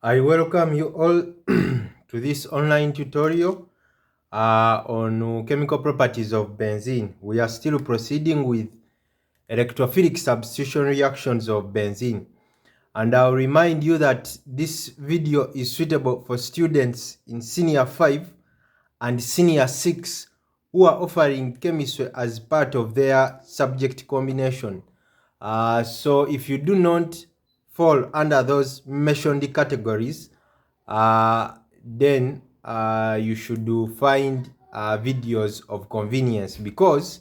I welcome you all to this online tutorial on chemical properties of benzene. We are still proceeding with electrophilic substitution reactions of benzene. And I'll remind you that this video is suitable for students in Senior 5 and Senior 6 who are offering chemistry as part of their subject combination. So if you do not fall under those mentioned categories, then you should find videos of convenience, because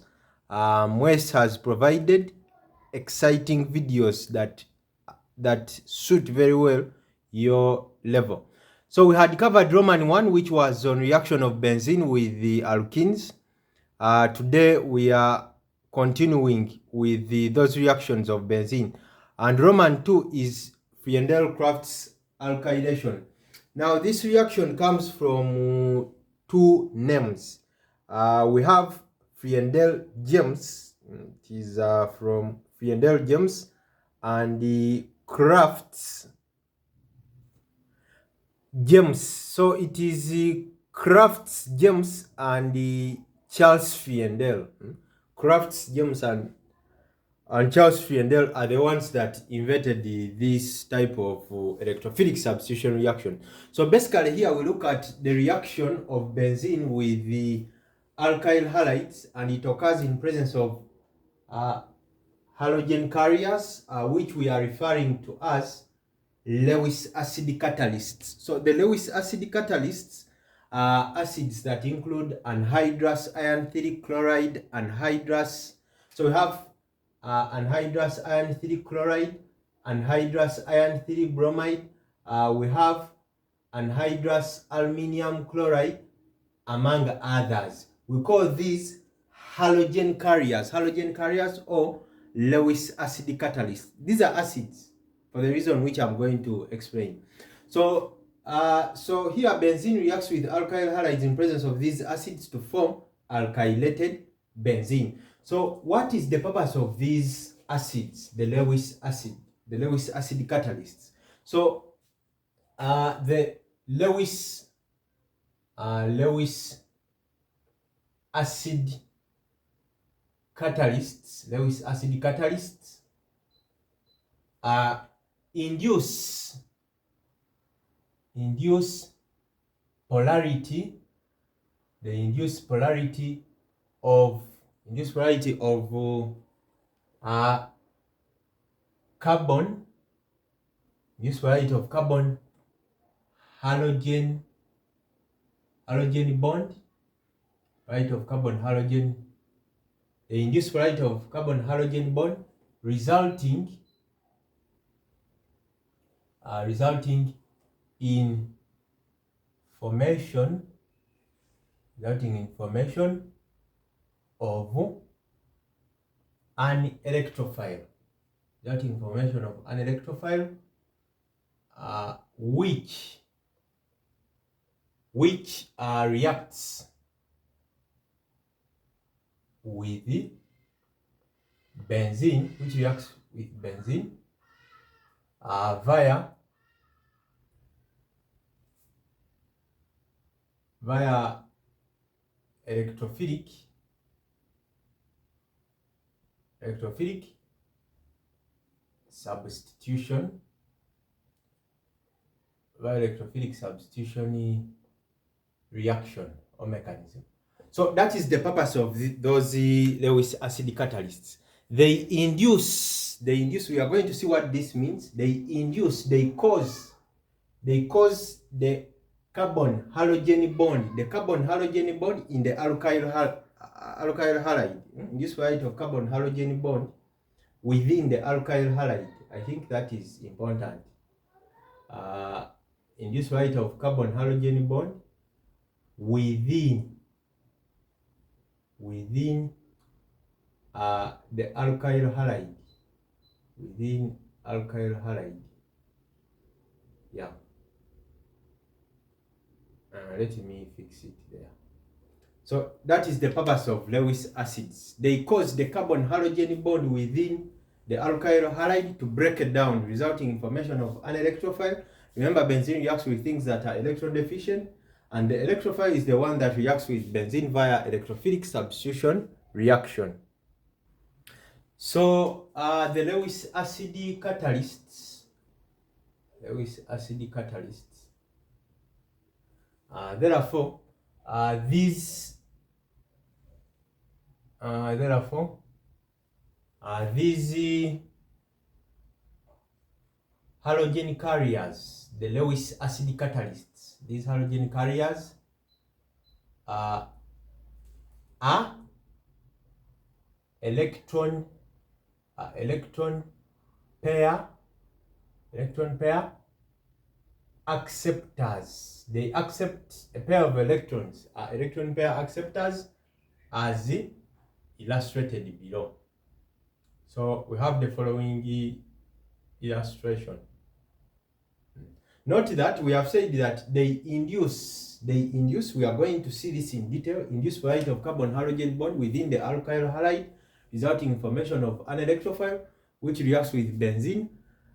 Wes has provided exciting videos that suit very well your level. So we had covered Roman 1, which was on reaction of benzene with the alkenes. Today we are continuing with those reactions of benzene. And Roman 2 is Friedel Crafts alkylation. Now this reaction comes from two names. We have Friedel James. It is from Friedel James, and the Crafts James. So it is Crafts James and the Charles Friedel. Crafts James and Charles Friedel are the ones that invented this type of electrophilic substitution reaction. So basically here we look at the reaction of benzene with the alkyl halides, and it occurs in presence of halogen carriers, which we are referring to as Lewis acid catalysts. So the Lewis acid catalysts are acids that include anhydrous iron 3 chloride, anhydrous. So we have anhydrous iron 3 chloride, anhydrous iron 3 bromide. We have anhydrous aluminium chloride, among others. We call these halogen carriers or Lewis acid catalysts. These are acids for the reason which I'm going to explain. So here benzene reacts with alkyl halides in presence of these acids to form alkylated benzene. So what is the purpose of these acids, the Lewis acid catalysts? So the Lewis acid catalysts induce polarity. They induce polarity of carbon, halogen bond, right, of carbon halogen. They induce polarity of carbon halogen bond, resulting in formation of an electrophile, which reacts with benzene, via electrophilic substitution, reaction or mechanism. So that is the purpose of those Lewis acid catalysts. They induce, we are going to see what this means. They cause the carbon halogen bond, in the alkyl halide, induce variety of carbon halogen bond within the alkyl halide. I think that is important. Induce variety of carbon halogen bond within the alkyl halide, yeah. Let me fix it there. So that is the purpose of Lewis acids. They cause the carbon halogen bond within the alkyl halide to break it down, resulting in formation of an electrophile, Remember, benzene reacts with things that are electron deficient, and the electrophile is the one that reacts with benzene via electrophilic substitution reaction. So the Lewis acid catalysts, therefore these halogen carriers, the Lewis acid catalysts, these halogen carriers are electron pair acceptors. They accept a pair of electrons, electron pair acceptors, as illustrated below. So we have the following illustration. Note that we have said that they induce, we are going to see this in detail, induce variety of carbon halogen bond within the alkyl halide, resulting in formation of an electrophile, which reacts with benzene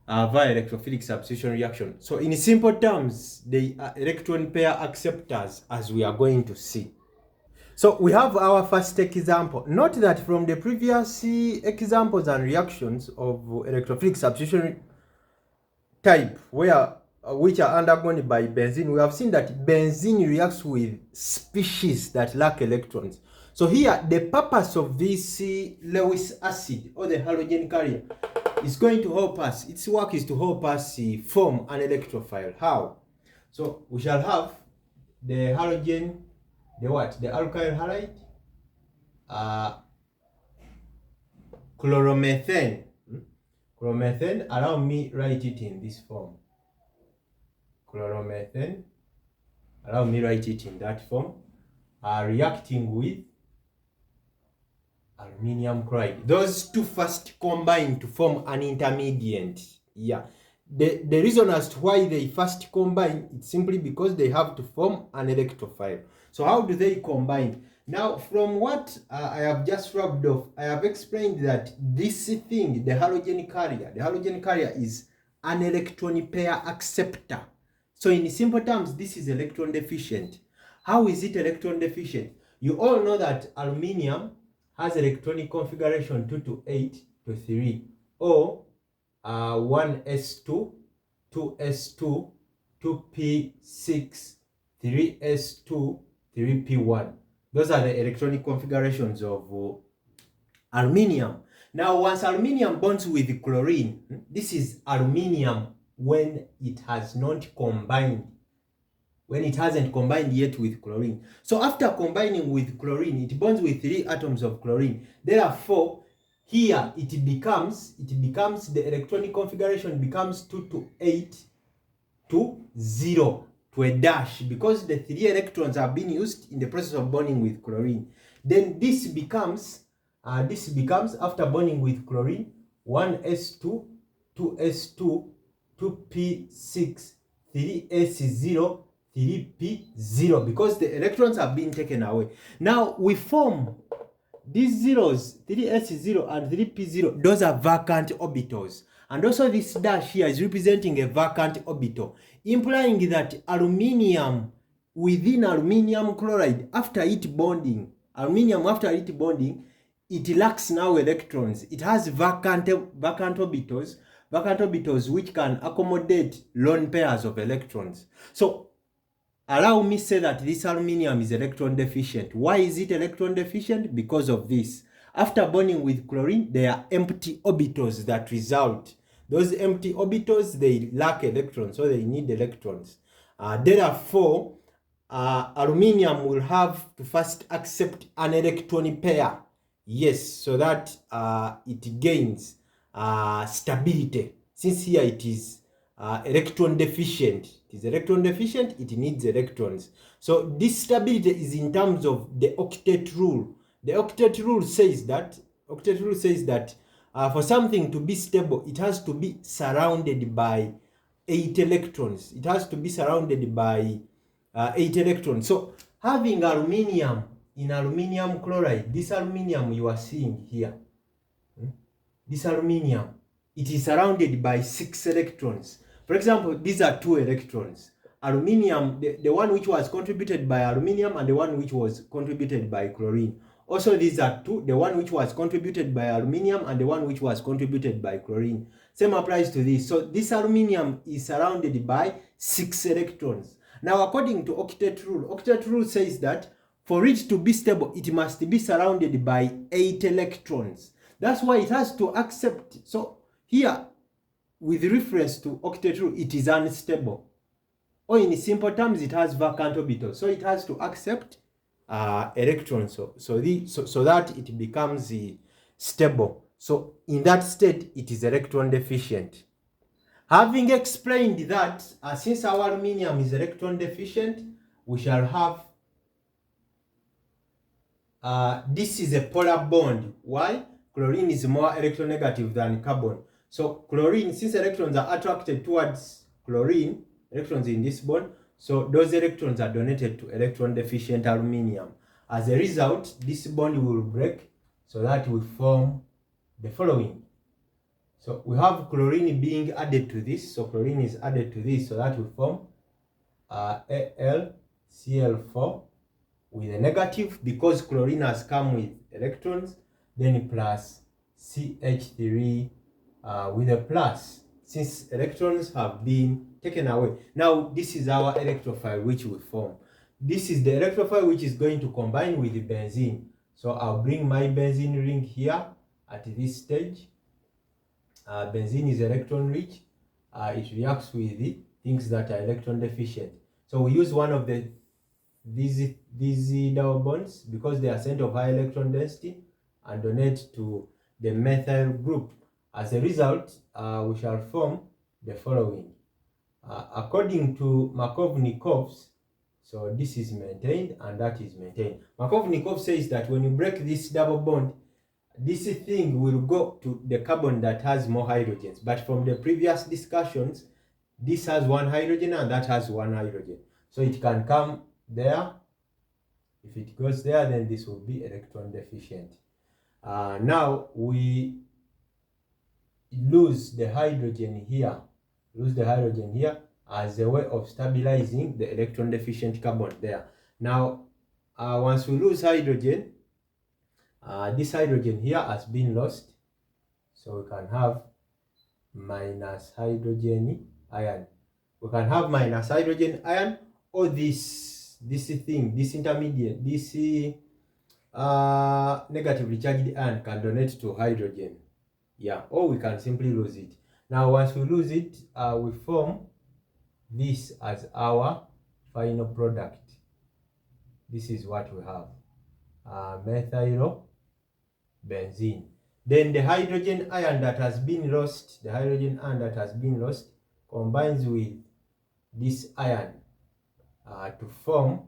via electrophilic substitution reaction. So in simple terms, they are electron pair acceptors, as we are going to see. So we have our first example. Note that from the previous examples and reactions of electrophilic substitution type, which are undergone by benzene, we have seen that benzene reacts with species that lack electrons. So here, the purpose of this Lewis acid, or the halogen carrier, is going to help us. Its work is to help us form an electrophile. How? So we shall have the halogen, the alkyl halide, chloromethane. Chloromethane, allow me write it in this form. Chloromethane, allow me write it in that form, reacting with aluminium chloride. Those two first combine to form an intermediate. Yeah. The reason as to why they first combine, it's simply because they have to form an electrophile. So how do they combine? Now, from what I have just rubbed off, I have explained that this thing, the halogen carrier is an electron pair acceptor. So in simple terms, this is electron deficient. How is it electron deficient? You all know that aluminium has electronic configuration 2 to 8 to 3, or 1s2, 2s2, 2p6, 3s2, 3p1. Those are the electronic configurations of aluminium. Now, once aluminium bonds with chlorine, this is aluminium when it has not combined, when it hasn't combined yet with chlorine. So after combining with chlorine, it bonds with 3 atoms of chlorine. Therefore, here it becomes the electronic configuration becomes 2 to 8 to 0 to a dash, because the 3 electrons are being used in the process of bonding with chlorine. Then this becomes after bonding with chlorine, 1s2, 2s2, 2p6, 3s0, 3p0, because the electrons are being taken away. Now we form these zeros, 3s0 and 3p0, those are vacant orbitals. And also this dash here is representing a vacant orbital, implying that aluminium within aluminium chloride, after it bonding, it lacks now electrons. It has vacant orbitals which can accommodate lone pairs of electrons. So allow me say that this aluminium is electron deficient. Why is it electron deficient? Because of this. After bonding with chlorine, there are empty orbitals that result. Those empty orbitals, they lack electrons, so they need electrons. Therefore, aluminium will have to first accept an electron pair. Yes, so that it gains stability. Since here it is electron deficient. It is electron deficient, it needs electrons. So this stability is in terms of the octet rule. The octet rule says that for something to be stable, it has to be surrounded by 8 electrons. It has to be surrounded by 8 electrons. So having aluminium in aluminium chloride, this aluminium you are seeing here, this aluminium, it is surrounded by 6 electrons. For example, these are two electrons. Aluminium, the one which was contributed by aluminium and the one which was contributed by chlorine. Also, these are two, the one which was contributed by aluminium and the one which was contributed by chlorine. Same applies to this. So this aluminium is surrounded by 6 electrons. Now, according to octet rule says that for it to be stable, it must be surrounded by 8 electrons. That's why it has to accept. So here, with reference to octet rule, it is unstable. Or in simple terms, it has vacant orbitals. So it has to accept electrons so that it becomes stable. So in that state, it is electron deficient. Having explained that, since our aluminium is electron deficient, we shall have this is a polar bond. Why? Chlorine is more electronegative than carbon. So chlorine, since electrons are attracted towards chlorine, electrons in this bond, so those electrons are donated to electron deficient aluminium. As a result, this bond will break so that we form the following. So we have chlorine being added to this. So chlorine is added to this so that we form AlCl4 with a negative because chlorine has come with electrons, then plus CH3 with a plus since electrons have been taken away. Now this is our electrophile which we form. This is the electrophile which is going to combine with the benzene. So I'll bring my benzene ring here at this stage. Benzene is electron rich. It reacts with the things that are electron deficient. So we use one of these double bonds because they are center of high electron density and donate to the methyl group. As a result, we shall form the following. According to Markovnikov's, so this is maintained and that is maintained. Markovnikov says that when you break this double bond, this thing will go to the carbon that has more hydrogens. But from the previous discussions, this has 1 hydrogen and that has 1 hydrogen. So it can come there. If it goes there, then this will be electron deficient. Now we lose the hydrogen here. As a way of stabilizing the electron deficient carbon there. Now, once we lose hydrogen, this hydrogen here has been lost. So we can have minus hydrogen ion. We can have minus hydrogen ion or this intermediate, this negatively charged ion can donate to hydrogen. Yeah, or we can simply lose it. Now, once we lose it, we form this as our final product. This is what we have, methyl benzene. Then the hydrogen ion that has been lost, combines with this ion to form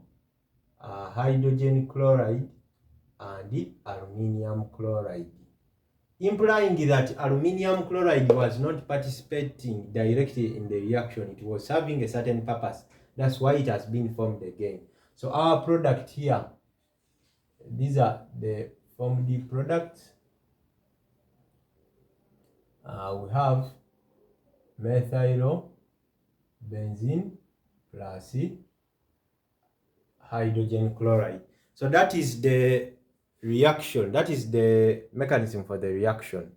hydrogen chloride and the aluminium chloride, implying that aluminium chloride was not participating directly in the reaction. It was serving a certain purpose. That's why it has been formed again. So our product here, these are the formed products. We have methyl benzene plus hydrogen chloride. So that is the reaction. That is the mechanism for the reaction.